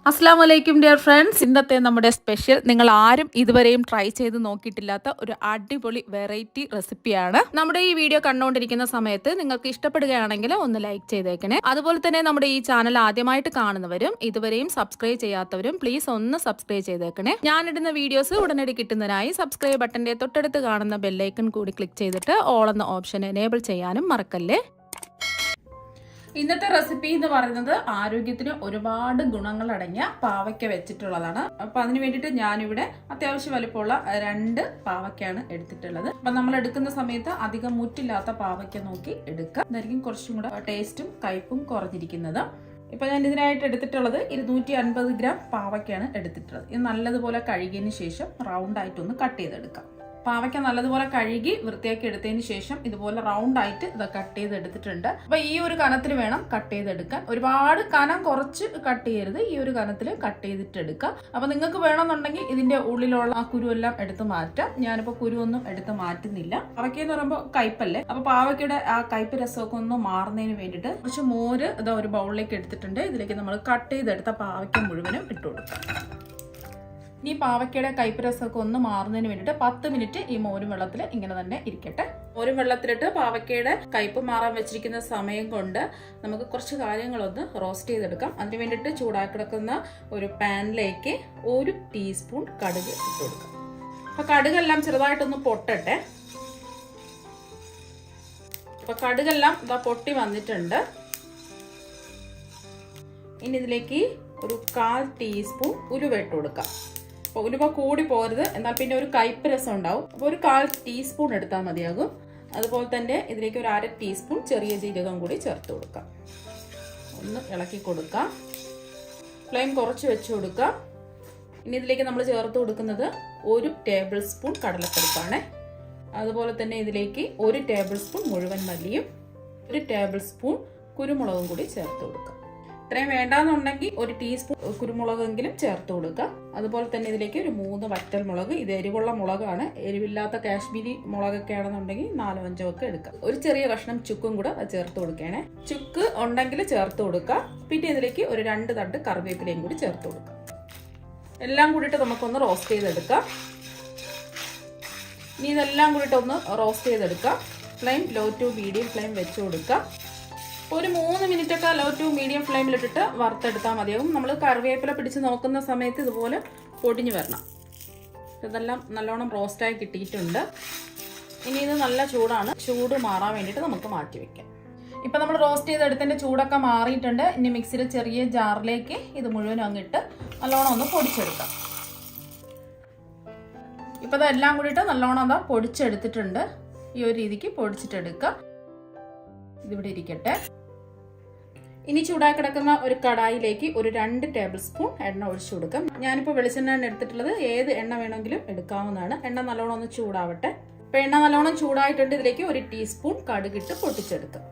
അസ്സാം വലൈക്കും dear friends. ഇന്നത്തെ നമ്മുടെ സ്പെഷ്യൽ നിങ്ങൾ ആരും ഇതുവരെയും ട്രൈ ചെയ്ത് നോക്കിയിട്ടില്ലാത്ത ഒരു അടിപൊളി വെറൈറ്റി റെസിപ്പിയാണ്. നമ്മുടെ ഈ വീഡിയോ കണ്ടുകൊണ്ടിരിക്കുന്ന സമയത്ത് നിങ്ങൾക്ക് ഇഷ്ടപ്പെടുകയാണെങ്കിൽ ഒന്ന് ലൈക്ക് ചെയ്തേക്കണേ. അതുപോലെ തന്നെ നമ്മുടെ ഈ ചാനൽ ആദ്യമായിട്ട് കാണുന്നവരും ഇതുവരെയും സബ്സ്ക്രൈബ് ചെയ്യാത്തവരും പ്ലീസ് ഒന്ന് സബ്സ്ക്രൈബ് ചെയ്തേക്കണേ. ഞാനിടുന്ന വീഡിയോസ് ഉടനടി കിട്ടുന്നതിനായി സബ്സ്ക്രൈബ് ബട്ടന്റെ തൊട്ടടുത്ത് കാണുന്ന ബെല്ലൈക്കൺ കൂടി ക്ലിക്ക് ചെയ്തിട്ട് ഓൾ എന്ന ഓപ്ഷൻ എനേബിൾ ചെയ്യാനും മറക്കല്ലേ. ഇന്നത്തെ റെസിപ്പി എന്ന് പറയുന്നത് ആരോഗ്യത്തിന് ഒരുപാട് ഗുണങ്ങൾ അടങ്ങിയ പാവയ്ക്ക വെച്ചിട്ടുള്ളതാണ്. അപ്പൊ അതിന് വേണ്ടിയിട്ട് ഞാനിവിടെ അത്യാവശ്യം വലിപ്പമുള്ള 2 പാവയ്ക്കാണ് എടുത്തിട്ടുള്ളത്. അപ്പൊ നമ്മൾ എടുക്കുന്ന സമയത്ത് അധികം മുറ്റില്ലാത്ത പാവയ്ക്ക നോക്കി എടുക്കുക. അതായിരിക്കും കുറച്ചും കൂടെ ടേസ്റ്റും കയ്പും കുറഞ്ഞിരിക്കുന്നത്. ഇപ്പൊ ഞാൻ ഇതിനായിട്ട് എടുത്തിട്ടുള്ളത് 250 ഗ്രാം പാവയ്ക്കാണ് എടുത്തിട്ടുള്ളത്. ഇത് നല്ലതുപോലെ കഴുകിയതിന് ശേഷം റൗണ്ട് ആയിട്ടൊന്ന് കട്ട് ചെയ്തെടുക്കാം. പാവയ്ക്ക നല്ലതുപോലെ കഴുകി വൃത്തിയാക്കി എടുത്തതിന് ശേഷം ഇതുപോലെ റൗണ്ട് ആയിട്ട് ഇത് കട്ട് ചെയ്തെടുത്തിട്ടുണ്ട്. അപ്പൊ ഈ ഒരു കനത്തിൽ വേണം കട്ട് ചെയ്തെടുക്കാൻ. ഒരുപാട് കനം കുറച്ച് കട്ട് ചെയ്യരുത്, ഈ ഒരു കനത്തിൽ കട്ട് ചെയ്തിട്ട് എടുക്കുക. അപ്പൊ നിങ്ങൾക്ക് വേണമെന്നുണ്ടെങ്കിൽ ഇതിന്റെ ഉള്ളിലുള്ള ആ കുരുവെല്ലാം എടുത്ത് മാറ്റാം. ഞാനിപ്പോ കുരുവൊന്നും എടുത്ത് മാറ്റുന്നില്ല. പാവയ്ക്ക എന്ന് പറയുമ്പോൾ കയ്പല്ലേ, അപ്പൊ പാവയ്ക്കയുടെ ആ കയ്പ് രസമൊക്കെ ഒന്ന് മാറുന്നതിന് വേണ്ടിയിട്ട് കുറച്ച് മോര് ഇതാ ഒരു ബൗളിലേക്ക് എടുത്തിട്ടുണ്ട്. ഇതിലേക്ക് നമ്മൾ കട്ട് ചെയ്തെടുത്ത പാവയ്ക്ക മുഴുവനും ഇട്ട് കൊടുക്കാം. ഈ പാവയ്ക്കയുടെ കയ്പ് രസമൊക്കെ ഒന്ന് മാറുന്നതിന് വേണ്ടിയിട്ട് 10 മിനിറ്റ് ഈ മോരും വെള്ളത്തിൽ ഇങ്ങനെ തന്നെ ഇരിക്കട്ടെ. മോരും വെള്ളത്തിലിട്ട് പാവയ്ക്കയുടെ കയ്പ് മാറാൻ വെച്ചിരിക്കുന്ന സമയം കൊണ്ട് നമുക്ക് കുറച്ച് കാര്യങ്ങളൊന്ന് റോസ്റ്റ് ചെയ്തെടുക്കാം. അതിന് വേണ്ടിയിട്ട് ചൂടാക്കി കിടക്കുന്ന ഒരു പാനിലേക്ക് 1 ടീസ്പൂൺ കടുക് ഇട്ട് കൊടുക്കാം. അപ്പൊ കടുകെല്ലാം ചെറുതായിട്ടൊന്ന് പൊട്ടട്ടെ. അപ്പൊ കടുകെല്ലാം ഇതാ പൊട്ടി വന്നിട്ടുണ്ട്. ഇനി ഇതിലേക്ക് ഒരു 1/4 ടീസ്പൂൺ ഉലുവ ഇട്ട് കൊടുക്കാം. ഉലുവ കൂടി പോരുത്, എന്നാൽ പിന്നെ ഒരു കയ്പ് രസം ഉണ്ടാവും. അപ്പോൾ ഒരു 1/4 ടീസ്പൂൺ എടുത്താൽ മതിയാകും. അതുപോലെ തന്നെ ഇതിലേക്ക് ഒരു 1/2 ടീസ്പൂൺ ചെറിയ ജീരകം കൂടി ചേർത്ത് കൊടുക്കാം. ഒന്ന് ഇളക്കി കൊടുക്കാം. ഫ്ലെയിം കുറച്ച് വെച്ച് കൊടുക്കാം. ഇനി ഇതിലേക്ക് നമ്മൾ ചേർത്ത് കൊടുക്കുന്നത് 1 ടേബിൾ സ്പൂൺ കടലപ്പരിപ്പാണ്. അതുപോലെ തന്നെ ഇതിലേക്ക് 1 ടേബിൾ സ്പൂൺ മുഴുവൻ മല്ലിയും 1 ടേബിൾ സ്പൂൺ കുരുമുളകും കൂടി ചേർത്ത് കൊടുക്കാം. ഇത്രയും വേണ്ടാന്നുണ്ടെങ്കിൽ 1 ടീസ്പൂൺ കുരുമുളകെങ്കിലും ചേർത്ത് കൊടുക്കുക. അതുപോലെ തന്നെ ഇതിലേക്ക് ഒരു 3 വറ്റൽ മുളക്, ഇത് എരിവുള്ള മുളകാണ്. എരിവില്ലാത്ത കാശ്മീരി മുളകൊക്കെ ആണെന്നുണ്ടെങ്കിൽ 4-5 ഒക്കെ എടുക്കാം. ഒരു ചെറിയ കഷ്ണം ചുക്കും കൂടെ ചേർത്ത് കൊടുക്കണേ. ചുക്ക് ഉണ്ടെങ്കിൽ ചേർത്ത് കൊടുക്കുക. പിന്നെ ഇതിലേക്ക് ഒരു 2 തണ്ട് കറിവേപ്പിലയും കൂടി ചേർത്ത് കൊടുക്കുക. എല്ലാം കൂടിയിട്ട് നമുക്കൊന്ന് റോസ്റ്റ് ചെയ്തെടുക്കാം. ഇനി ഇതെല്ലാം കൂടിയിട്ട് ഒന്ന് റോസ്റ്റ് ചെയ്തെടുക്കാം. Flame low to medium flame വെച്ച് കൊടുക്കുക. ഒരു 3 മിനിറ്റ് ഒക്കെ ലോ ടു മീഡിയം ഫ്ലെയിമിലിട്ടിട്ട് വറുത്തെടുത്താൽ മതിയാകും. നമ്മൾ കറിവേപ്പില പിടിച്ച് നോക്കുന്ന സമയത്ത് ഇതുപോലെ പൊടിഞ്ഞു വരണം. ഇതെല്ലാം നല്ലോണം റോസ്റ്റായി കിട്ടിയിട്ടുണ്ട്. ഇനി ഇത് നല്ല ചൂടാണ്. ചൂട് മാറാൻ വേണ്ടിയിട്ട് നമുക്ക് മാറ്റി വെക്കാം. ഇപ്പം നമ്മൾ റോസ്റ്റ് ചെയ്തെടുത്തതിൻ്റെ ചൂടൊക്കെ മാറിയിട്ടുണ്ട്. ഇനി മിക്സിയിൽ ചെറിയ ജാറിലേക്ക് ഇത് മുഴുവനും അങ്ങിട്ട് നല്ലോണം ഒന്ന് പൊടിച്ചെടുക്കാം. ഇപ്പം ഇതെല്ലാം കൂടിയിട്ട് നല്ലോണം അതാ പൊടിച്ചെടുത്തിട്ടുണ്ട്. ഈ ഒരു രീതിക്ക് പൊടിച്ചിട്ടെടുക്കുക. ഇതിവിടെ ഇരിക്കട്ടെ. ഇനി ചൂടാക്കി കിടക്കുന്ന ഒരു കടായിലേക്ക് ഒരു 2 ടേബിൾ സ്പൂൺ എണ്ണ ഒഴിച്ചു കൊടുക്കാം. ഞാനിപ്പോൾ വെളിച്ചെണ്ണയാണ് എടുത്തിട്ടുള്ളത്. ഏത് എണ്ണ വേണമെങ്കിലും എടുക്കാവുന്നതാണ്. എണ്ണ നല്ലോണം ഒന്ന് ചൂടാവട്ടെ. ഇപ്പൊ എണ്ണ നല്ലോണം ചൂടായിട്ടുണ്ട്. ഇതിലേക്ക് 1 ടീസ്പൂൺ കടുകിട്ട് പൊട്ടിച്ചെടുക്കാം.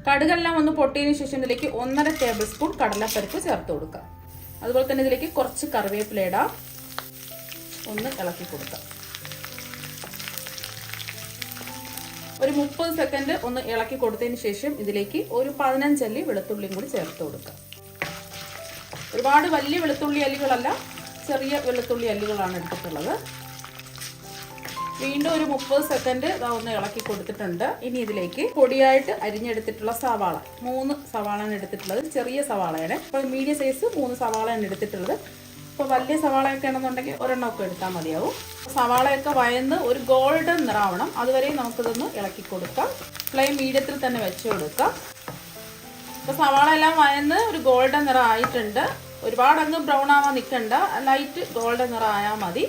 കടുകെല്ലാം ഒന്ന് പൊട്ടിയതിനു ശേഷം ഇതിലേക്ക് 1.5 ടേബിൾ സ്പൂൺ കടലപ്പരിപ്പ് ചേർത്ത് കൊടുക്കാം. അതുപോലെ തന്നെ ഇതിലേക്ക് കുറച്ച് കറിവേപ്പില ഇടാം. ഒന്ന് ഇളക്കി കൊടുക്കാം. ഒരു 30 സെക്കൻഡ് ഒന്ന് ഇളക്കി കൊടുത്തതിന് ശേഷം ഇതിലേക്ക് ഒരു 15 അല്ലി വെളുത്തുള്ളിയും കൂടി ചേർത്ത് കൊടുക്കാം. ഒരുപാട് വലിയ വെളുത്തുള്ളി അല്ലികളല്ല, ചെറിയ വെളുത്തുള്ളി അല്ലികളാണ് എടുത്തിട്ടുള്ളത്. വീണ്ടും ഒരു 30 സെക്കൻഡ് ഒന്ന് ഇളക്കി കൊടുത്തിട്ടുണ്ട്. ഇനി ഇതിലേക്ക് പൊടിയായിട്ട് അരിഞ്ഞെടുത്തിട്ടുള്ള സവാള, 3 സവാളയാണ് എടുത്തിട്ടുള്ളത്. ചെറിയ സവാളയാണ്. അപ്പോൾ മീഡിയം സൈസ് 3 സവാളയാണ് എടുത്തിട്ടുള്ളത്. ഇപ്പോൾ വലിയ സവാളയൊക്കെ ആണെന്നുണ്ടെങ്കിൽ ഒരെണ്ണമൊക്കെ എടുത്താൽ മതിയാവും. സവാളയൊക്കെ വയന്ന് ഒരു ഗോൾഡൻ നിറാവണം. അതുവരെ നമുക്കിതൊന്ന് ഇളക്കി കൊടുക്കാം. ഫ്ലെയിം മീഡിയത്തിൽ തന്നെ വെച്ച് കൊടുക്കാം. ഇപ്പോൾ സവാള എല്ലാം വയന്ന് ഒരു ഗോൾഡൻ നിറം ആയിട്ടുണ്ട്. ഒരുപാട് അങ്ങ് ബ്രൗൺ ആവാൻ നിൽക്കണ്ട, ലൈറ്റ് ഗോൾഡൻ നിറം ആയാൽ മതി.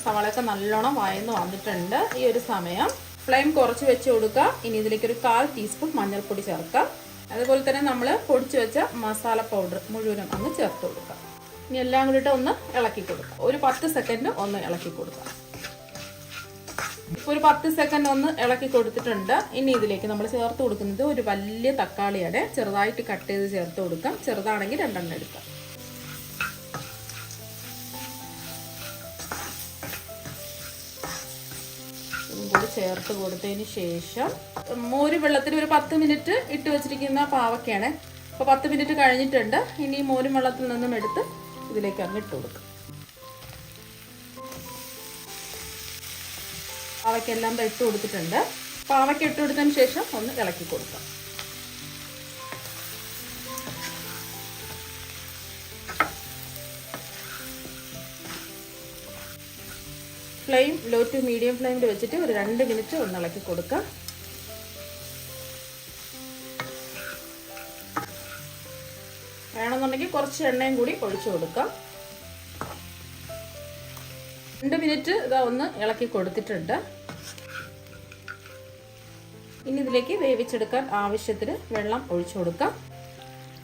സവാളയൊക്കെ നല്ലോണം വയന്ന് വന്നിട്ടുണ്ട്. ഈ ഒരു സമയം ഫ്ലെയിം കുറച്ച് വെച്ച് കൊടുക്കുക. ഇനി ഇതിലേക്ക് ഒരു 1/4 ടീസ്പൂൺ മഞ്ഞൾപ്പൊടി ചേർക്കാം. അതുപോലെ തന്നെ നമ്മൾ പൊടിച്ച് വെച്ച മസാല പൗഡർ മുഴുവനും അങ്ങ് ചേർത്ത് കൊടുക്കാം. ഇനി എല്ലാം കൂടിയിട്ട് ഒന്ന് ഇളക്കി കൊടുക്കാം. ഒരു 10 സെക്കൻഡ് ഒന്ന് ഇളക്കി കൊടുക്കാം. ഇപ്പോൾ ഒരു 10 സെക്കൻഡ് ഒന്ന് ഇളക്കി കൊടുത്തിട്ടുണ്ട്. ഇനി ഇതിലേക്ക് നമ്മൾ ചേർത്ത് കൊടുക്കുന്നത് ഒരു വലിയ തക്കാളിയാണ്. ചെറുതായിട്ട് കട്ട് ചെയ്ത് ചേർത്ത് കൊടുക്കാം. ചെറുതാണെങ്കിൽ 2 എണ്ണം എടുക്കാം. ഇതും കൂടി ചേർത്ത് കൊടുത്തതിന് ശേഷം മോര് വെള്ളത്തിൽ ഒരു 10 മിനിറ്റ് ഇട്ട് വെച്ചിരിക്കുന്ന പാവയ്ക്കാണ്. അപ്പോൾ 10 മിനിറ്റ് കഴിഞ്ഞിട്ടുണ്ട്. ഇനി മോരും വെള്ളത്തിൽ നിന്നും എടുത്ത് ഇതിലേക്ക് അങ്ങ് ഇട്ട് കൊടുക്കും. പാവയ്ക്കെല്ലാം ഇട്ട് കൊടുത്തിട്ടുണ്ട്. പാവയ്ക്ക് ഇട്ട് കൊടുത്തതിന് ശേഷം ഒന്ന് ഇളക്കി കൊടുക്കാം. ഫ്ലെയിം ലോ ടു മീഡിയം ഫ്ലെയിമിൽ വെച്ചിട്ട് ഒരു 2 മിനിറ്റ് ഒന്ന് ഇളക്കി കൊടുക്കാം. വേണമെന്നുണ്ടെങ്കിൽ കുറച്ച് എണ്ണയും കൂടി ഒഴിച്ചു കൊടുക്കാം. 2 മിനിറ്റ് ഇതാ ഒന്ന് ഇളക്കി കൊടുത്തിട്ടുണ്ട്. ഇനി ഇതിലേക്ക് വേവിച്ചെടുക്കാൻ ആവശ്യത്തിന് വെള്ളം ഒഴിച്ചു കൊടുക്കാം.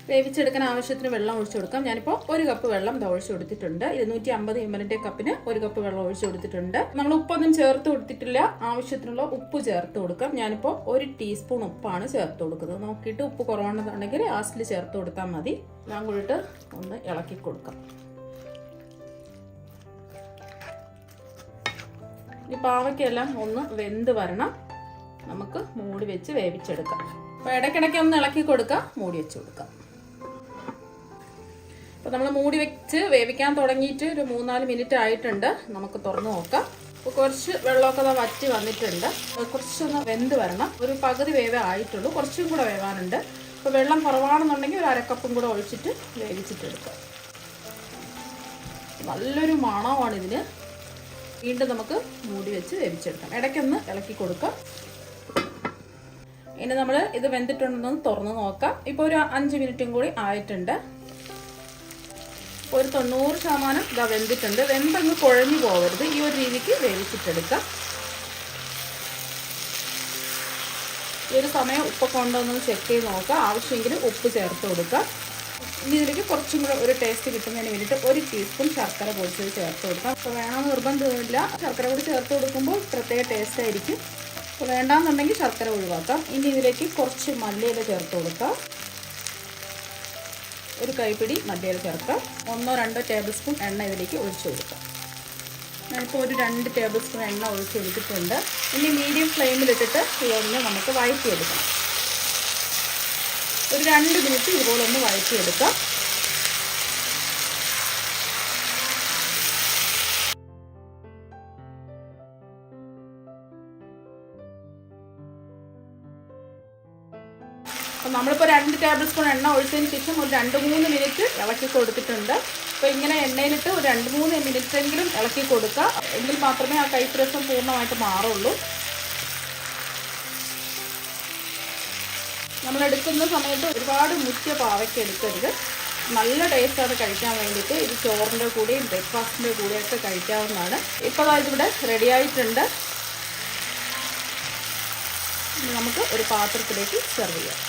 വേവിച്ചെടുക്കാൻ ആവശ്യത്തിന് വെള്ളം ഒഴിച്ചു കൊടുക്കാം. ഞാനിപ്പോൾ 1 കപ്പ് വെള്ളം ഒഴിച്ചു കൊടുത്തിട്ടുണ്ട്. 250 ml കപ്പിന് 1 കപ്പ് വെള്ളം ഒഴിച്ചു കൊടുത്തിട്ടുണ്ട്. നമ്മൾ ഉപ്പൊന്നും ചേർത്ത് കൊടുത്തിട്ടില്ല. ആവശ്യത്തിനുള്ള ഉപ്പ് ചേർത്ത് കൊടുക്കാം. ഞാനിപ്പോൾ 1 ടീസ്പൂൺ ഉപ്പാണ് ചേർത്ത് കൊടുക്കുന്നത്. നോക്കിയിട്ട് ഉപ്പ് കുറവാണെന്നുണ്ടെങ്കിൽ ലാസ്റ്റിൽ ചേർത്ത് കൊടുത്താൽ മതി. ഞാൻ കൂടിയിട്ട് ഒന്ന് ഇളക്കി കൊടുക്കാം. ഈ പാവയ്ക്കെല്ലാം ഒന്ന് വെന്ത് വരണം. നമുക്ക് മൂടി വെച്ച് വേവിച്ചെടുക്കാം. അപ്പോൾ ഇടയ്ക്കിടയ്ക്ക് ഒന്ന് ഇളക്കി കൊടുക്കാം, മൂടി വെച്ച് കൊടുക്കാം. അപ്പോൾ നമ്മൾ മൂടി വെച്ച് വേവിക്കാൻ തുടങ്ങിയിട്ട് ഒരു 3-4 മിനിറ്റ് ആയിട്ടുണ്ട്. നമുക്ക് തുറന്ന് നോക്കാം. അപ്പോൾ കുറച്ച് വെള്ളമൊക്കെ വറ്റി വന്നിട്ടുണ്ട്. കുറച്ചൊന്ന് വെന്ത് വരണം. ഒരു പകുതി വേവേ ആയിട്ടുള്ളൂ, കുറച്ചും കൂടെ വേവാനുണ്ട്. അപ്പോൾ വെള്ളം കുറവാണെന്നുണ്ടെങ്കിൽ ഒരു 1/2 കപ്പും കൂടെ ഒഴിച്ചിട്ട് വേവിച്ചിട്ടെടുക്കാം. നല്ലൊരു മണമാണ് ഇതിന്. വീണ്ടും നമുക്ക് മൂടി വെച്ച് വേവിച്ചെടുക്കാം. ഇടയ്ക്കൊന്ന് ഇളക്കി കൊടുക്കാം. ഇനി നമ്മൾ ഇത് വെന്തിട്ടുണ്ടെന്ന് തുറന്ന് നോക്കാം. ഇപ്പോൾ ഒരു 5 മിനിറ്റും കൂടി ആയിട്ടുണ്ട്. ഒരു 90% ഇതാ വെന്തിട്ടുണ്ട്. വെന്തങ്ങ് കുഴഞ്ഞു പോകരുത്. ഈ ഒരു രീതിക്ക് വേവിച്ചിട്ടെടുക്കാം. ഈ ഒരു സമയം ഉപ്പൊക്കെ ഉണ്ടോ എന്ന് ചെക്ക് ചെയ്ത് നോക്കാം. ആവശ്യമെങ്കിൽ ഉപ്പ് ചേർത്ത് കൊടുക്കാം. ഇനി ഇതിലേക്ക് കുറച്ചും കൂടെ ഒരു ടേസ്റ്റ് കിട്ടുന്നതിന് വേണ്ടിയിട്ട് 1 ടീസ്പൂൺ ശർക്കര പൊടിച്ചത് ചേർത്ത് കൊടുക്കാം. അപ്പോൾ വേണമെന്ന് നിർബന്ധമില്ല. ശർക്കര പൊടി ചേർത്ത് കൊടുക്കുമ്പോൾ പ്രത്യേക ടേസ്റ്റ് ആയിരിക്കും. അപ്പോൾ വേണ്ടാന്നുണ്ടെങ്കിൽ ശർക്കര ഒഴിവാക്കാം. ഇനി ഇതിലേക്ക് കുറച്ച് മല്ലിയില ചേർത്ത് കൊടുക്കാം. ഒരു കൈപ്പിടി മല്ലിയില ചേർക്കാം. 1-2 ടേബിൾ സ്പൂൺ എണ്ണ ഇതിലേക്ക് ഒഴിച്ചു കൊടുക്കാം. ഞാനിപ്പോൾ ഒരു 2 ടേബിൾ സ്പൂൺ എണ്ണ ഒഴിച്ച് കൊടുത്തിട്ടുണ്ട്. ഇനി മീഡിയം ഫ്ലെയിമിലിട്ടിട്ട് ഈ എണ്ണ നമുക്ക് വഴറ്റിയെടുക്കണം. ഒരു 2 മിനിറ്റ് ഇതുപോലെ ഒന്ന് വഴറ്റിയെടുക്കാം. അപ്പം നമ്മളിപ്പോൾ 2 ടേബിൾ സ്പൂൺ എണ്ണ ഒഴിച്ചതിന് ശേഷം ഒരു 2-3 മിനിറ്റ് ഇളക്കി കൊടുത്തിട്ടുണ്ട്. അപ്പോൾ ഇങ്ങനെ എണ്ണയിലിട്ട് ഒരു 2-3 മിനിറ്റെങ്കിലും ഇളക്കി കൊടുക്കുക. എങ്കിൽ മാത്രമേ ആ കൈപ്രസം പൂർണ്ണമായിട്ട് മാറുള്ളൂ. നമ്മൾ എടുക്കുന്ന സമയത്ത് ഒരുപാട് മുറ്റിയ പാവയ്ക്ക് എടുക്കരുത്. നല്ല ടേസ്റ്റാണ് കഴിക്കാൻ വേണ്ടിയിട്ട്. ഇത് ചോറിൻ്റെ കൂടെയും ബ്രേക്ക്ഫാസ്റ്റിൻ്റെ കൂടെയൊക്കെ കഴിക്കാവുന്നതാണ്. ഇപ്പോൾ ഇതിവിടെ റെഡി ആയിട്ടുണ്ട്. നമുക്ക് ഒരു പാത്രത്തിലേക്ക് സെർവ് ചെയ്യാം.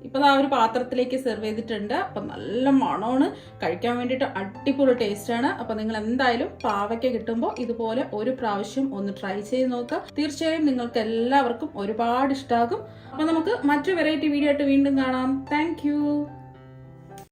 ഇപ്പോൾ ഒരു പാത്രത്തിലേക്ക് സെർവ് ചെയ്തിട്ടുണ്ട്. അപ്പം നല്ല മണമാണ്. കഴിക്കാൻ വേണ്ടിയിട്ട് അടിപൊളി ടേസ്റ്റാണ്. അപ്പം നിങ്ങൾ എന്തായാലും പാവയ്ക്ക കിട്ടുമ്പോൾ ഇതുപോലെ ഒരു പ്രാവശ്യം ഒന്ന് ട്രൈ ചെയ്ത് നോക്കുക. തീർച്ചയായും നിങ്ങൾക്ക് എല്ലാവർക്കും ഒരുപാട് ഇഷ്ടമാകും. അപ്പം നമുക്ക് മറ്റു വെറൈറ്റി വീഡിയോ ആയിട്ട് വീണ്ടും കാണാം. താങ്ക്